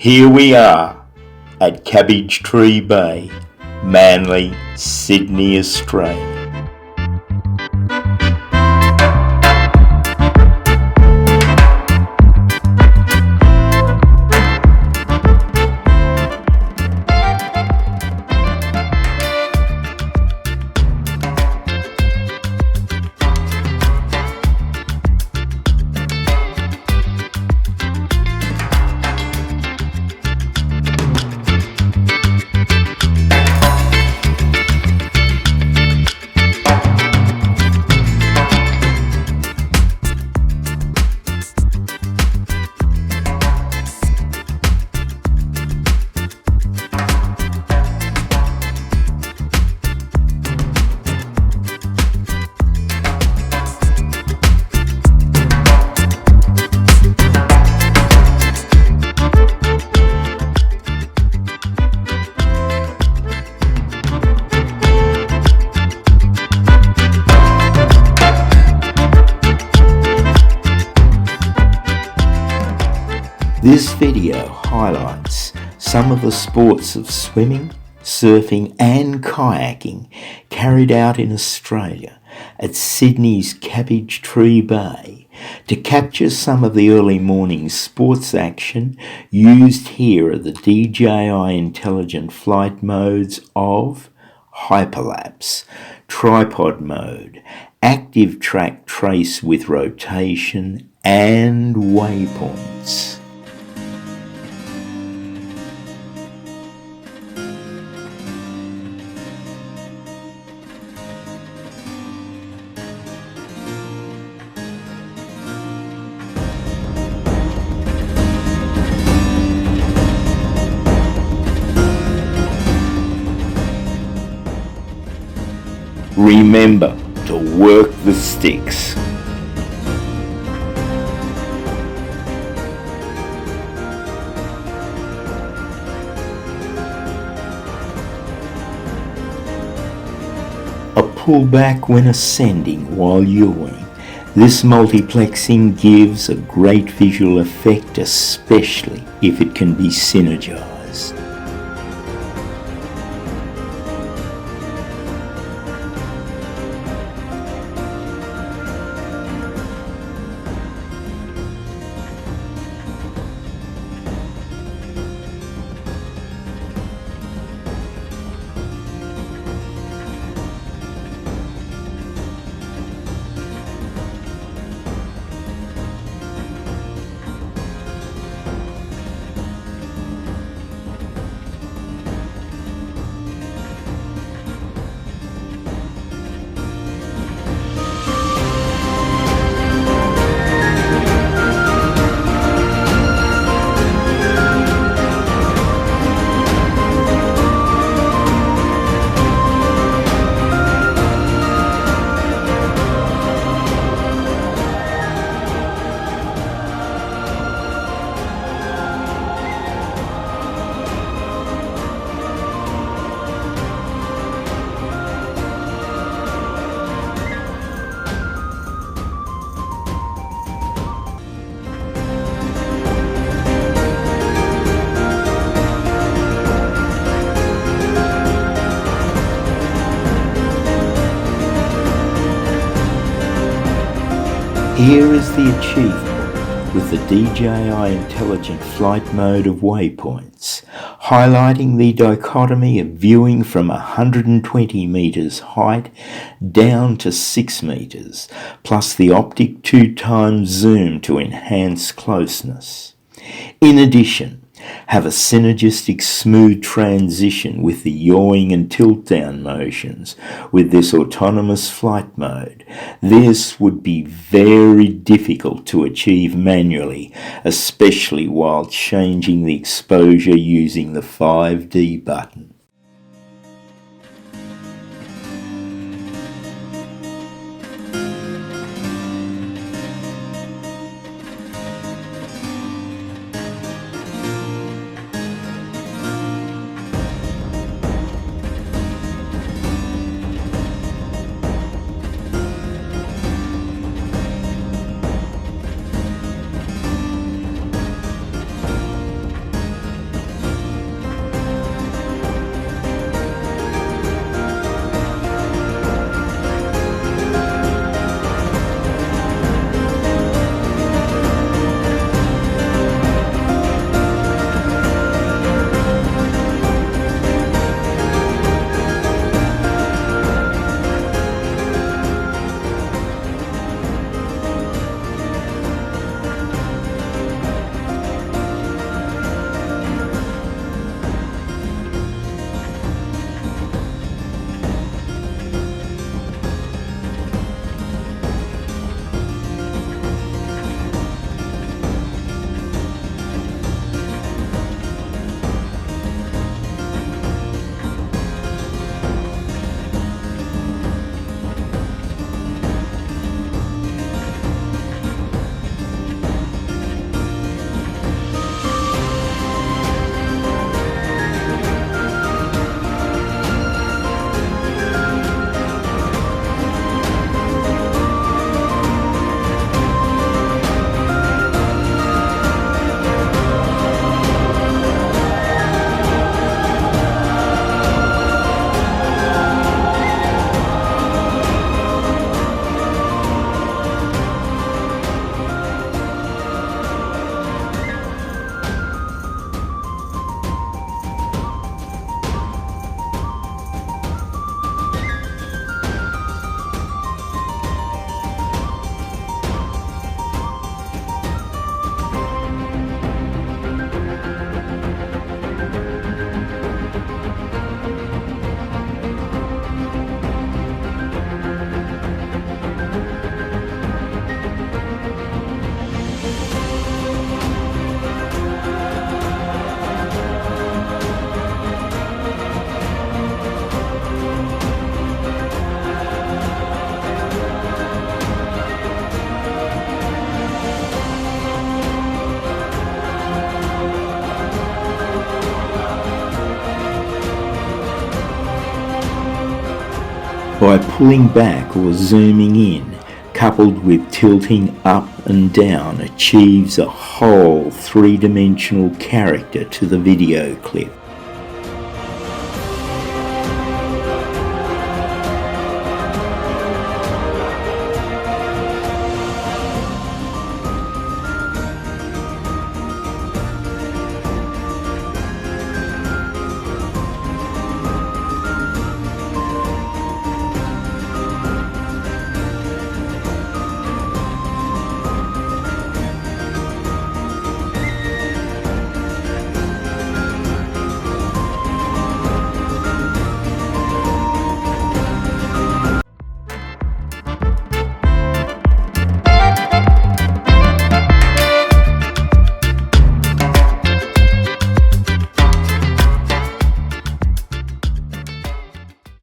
Here we are at Cabbage Tree Bay, Manly, Sydney, Australia. This video highlights some of the sports of swimming, surfing and kayaking carried out in Australia at Sydney's Cabbage Tree Bay to capture some of the early morning sports action used here are the DJI intelligent flight modes of Hyperlapse, tripod mode, active track trace with rotation and waypoints. Remember to work the sticks. A pullback when ascending while yawing. This multiplexing gives a great visual effect, especially if it can be synergized. Here is the achievement with the DJI intelligent flight mode of waypoints, highlighting the dichotomy of viewing from 120 meters height down to 6 meters, plus the optic 2x zoom to enhance closeness. In addition, have a synergistic smooth transition with the yawing and tilt down motions with this autonomous flight mode. This would be very difficult to achieve manually, especially while changing the exposure using the 5D button. by pulling back or zooming in, coupled with tilting up and down, achieves a whole three-dimensional character to the video clip.